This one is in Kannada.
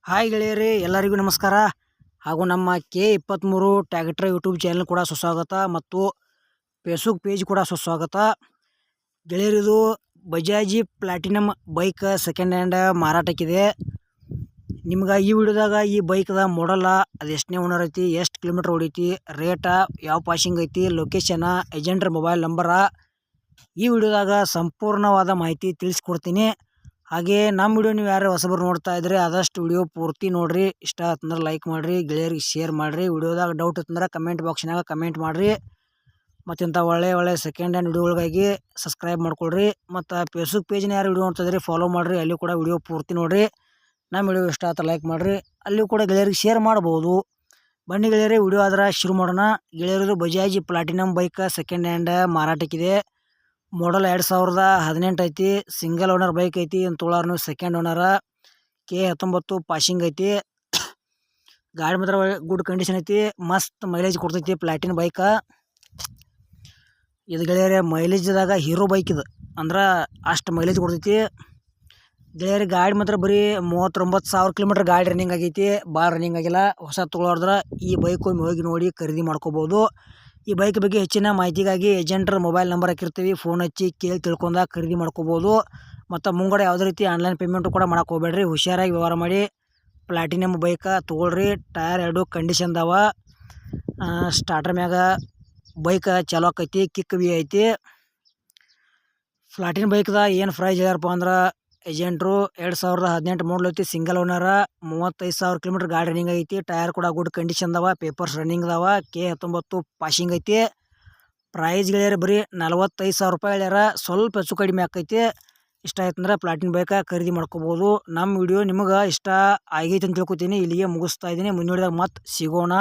ಹಾಯ್ ಗೆಳೆಯರೇ, ಎಲ್ಲರಿಗೂ ನಮಸ್ಕಾರ. ಹಾಗೂ ನಮ್ಮ K23 ಟ್ರ್ಯಾಕ್ಟರ್ ಯೂಟ್ಯೂಬ್ ಚಾನಲ್ ಕೂಡ ಸುಸ್ವಾಗತ ಮತ್ತು ಫೇಸ್ಬುಕ್ ಪೇಜ್ ಕೂಡ ಸುಸ್ವಾಗತ. ಗೆಳೆಯರಿದು Bajaj platinum bike second hand ಮಾರಾಟಕ್ಕಿದೆ. ನಿಮ್ಗೆ ಈ ವಿಡಿಯೋದಾಗ ಈ ಬೈಕ್ದ ಮಾಡಲ್ಲ, ಅದು ಎಷ್ಟನೇ ಓನರ್ ಐತಿ, ಎಷ್ಟು ಕಿಲೋಮೀಟ್ರ್ ಹೊಡೈತಿ, ರೇಟ, ಯಾವ ಪಾಸಿಂಗ್ ಐತಿ, ಲೊಕೇಶನ, ಏಜೆಂಟ್ರ ಮೊಬೈಲ್ ನಂಬರ ಈ ವಿಡಿಯೋದಾಗ ಸಂಪೂರ್ಣವಾದ ಮಾಹಿತಿ ತಿಳಿಸ್ಕೊಡ್ತೀನಿ. ಹಾಗೆ ನಮ್ಮ ವಿಡಿಯೋ ನೀವು ಯಾರು ಹೊಸಬರು ನೋಡ್ತಾ ಇದ್ರೆ ಆದಷ್ಟು ವಿಡಿಯೋ ಪೂರ್ತಿ ನೋಡ್ರಿ. ಇಷ್ಟ ಆತಂದ್ರೆ ಲೈಕ್ ಮಾಡಿರಿ, ಗೆಳೆಯರಿಗೆ ಶೇರ್ ಮಾಡಿರಿ. ವಿಡಿಯೋದಾಗ ಡೌಟ್ ಇತ್ತಂದ್ರೆ ಕಮೆಂಟ್ ಬಾಕ್ಸ್ನಾಗ ಕಮೆಂಟ್ ಮಾಡಿರಿ. ಮತ್ತು ಇಂಥ ಒಳ್ಳೆ ಸೆಕೆಂಡ್ ಹ್ಯಾಂಡ್ ವಿಡಿಯೋಗಳಿಗಾಗಿ ಸಬ್ಸ್ಕ್ರೈಬ್ ಮಾಡ್ಕೊಳ್ರಿ. ಮತ್ತು ಫೇಸ್ಬುಕ್ ಪೇಜ್ನ ಯಾರು ವಿಡಿಯೋ ನೋಡ್ತಾ ಇದ್ರಿ ಫಾಲೋ ಮಾಡಿರಿ, ಅಲ್ಲಿ ಕೂಡ ವಿಡಿಯೋ ಪೂರ್ತಿ ನೋಡಿರಿ. ನಮ್ಮ ವಿಡಿಯೋ ಇಷ್ಟ ಆತ ಲೈಕ್ ಮಾಡಿರಿ, ಅಲ್ಲಿ ಕೂಡ ಗೆಳೆಯರಿಗೆ ಶೇರ್ ಮಾಡ್ಬೋದು. ಬನ್ನಿ ಗೆಳೆಯರೇ, ವಿಡಿಯೋ ಆದ್ರೆ ಶುರು ಮಾಡೋಣ. ಗೆಳೆಯರದು Bajaj platinum bike second hand ಮಾರಾಟಕ್ಕಿದೆ. ಮಾಡಲ್ 2018 ಐತಿ. ಸಿಂಗಲ್ ಓನರ್ ಬೈಕ್ ಐತಿ. ತೊಳಾರ್ನು ಸೆಕೆಂಡ್ ಓನರ. K19 ಪಾಸಿಂಗ್ ಐತಿ. ಗಾಡಿ ಮಾತ್ರ ಗುಡ್ ಕಂಡೀಷನ್ ಐತಿ. ಮಸ್ತ್ ಮೈಲೇಜ್ ಕೊಡ್ತೈತಿ ಪ್ಲಾಟಿನ್ ಬೈಕ. ಇದು ಗೆಳೆಯರೆ ಮೈಲೇಜ್ದಾಗ ಹೀರೋ ಬೈಕ್ ಇದು, ಅಂದ್ರೆ ಅಷ್ಟು ಮೈಲೇಜ್ ಕೊಡ್ತೈತಿ ಗೆಳೆಯರೆ. ಗಾಡಿ ಮಾತ್ರ ಬರೀ 39,000 ಕಿಲೋಮೀಟ್ರ್ ಗಾಡಿ ರನ್ನಿಂಗ್ ಆಗೈತಿ, ಭಾಳ ರನ್ನಿಂಗ್ ಆಗಿಲ್ಲ. ಹೊಸ ತೊಗೊಳೋದ್ರೆ ಈ ಬೈಕ್ ಒಮ್ಮೆ ಹೋಗಿ ನೋಡಿ ಖರೀದಿ ಮಾಡ್ಕೋಬೋದು. ಈ ಬೈಕ್ ಬಗ್ಗೆ ಹೆಚ್ಚಿನ ಮಾಹಿತಿಗಾಗಿ ಏಜೆಂಟ್ರ ಮೊಬೈಲ್ ನಂಬರ್ ಹಾಕಿರ್ತೀವಿ, ಫೋನ್ ಹಚ್ಚಿ ಕೇಳಿ ತಿಳ್ಕೊಂಡಾಗ ಖರೀದಿ ಮಾಡ್ಕೋಬೋದು. ಮತ್ತು ಮುಂಗಡೆ ಯಾವುದೇ ರೀತಿ ಆನ್ಲೈನ್ ಪೇಮೆಂಟು ಕೂಡ ಮಾಡೋಕೆ ಹೋಗ್ಬೇಡ್ರಿ, ಹುಷಾರಾಗಿ ವ್ಯವಹಾರ ಮಾಡಿ. ಪ್ಲಾಟಿನಮ್ ಬೈಕ ತೊಗೊಳ್ರಿ. ಟಯರ್ 2 ಕಂಡೀಷನ್ದಾವ. ಸ್ಟಾರ್ಟರ್ ಮ್ಯಾಗ ಬೈಕ್ ಚಾಲೂ ಆಕೈತಿ, ಕಿಕ್ ವಿ ಐತಿ. ಪ್ಲಾಟಿನ್ ಬೈಕ್ದ ಏನು ಪ್ರೈಸ್ ಹೇಳ್ಯಾರಪ್ಪ ಅಂದ್ರೆ ಏಜೆಂಟ್ರು 2018 ಮಾಡಲ್ ಐತಿ. ಸಿಂಗಲ್ ಓನರ. 35,000 ಕಿಲೋಮೀಟ್ರ್ ಗಾಡಿ ರನ್ನಿಂಗ್ ಐತಿ. ಟಯರ್ ಕೂಡ ಗುಡ್ ಕಂಡೀಷನ್ದಾವ. ಪೇಪರ್ಸ್ ರನ್ನಿಂಗ್ ಅದಾವ. K19 ಪಾಸಿಂಗ್ ಐತಿ. ಪ್ರೈಸ್ ಗೆಳೆಯರು ಬರೀ 45,000 ರೂಪಾಯಿ ಹೇಳ್ಯಾರ. ಸ್ವಲ್ಪ ಹೆಚ್ಚು ಕಡಿಮೆ ಆಕೈತಿ. ಇಷ್ಟ ಆಯ್ತಂದ್ರೆ ಪ್ಲಾಟಿನ್ ಬೈಕ ಖರೀದಿ ಮಾಡ್ಕೋಬೋದು. ನಮ್ಮ ವಿಡಿಯೋ ನಿಮಗೆ ಇಷ್ಟ ಆಗೈತೆ ಅಂತ ತಿಳ್ಕೊತೀನಿ. ಇಲ್ಲಿಗೆ ಮುಗಿಸ್ತಾ ಇದ್ದೀನಿ. ಮುಂದಿನ ಮತ್ತೆ ಸಿಗೋಣ.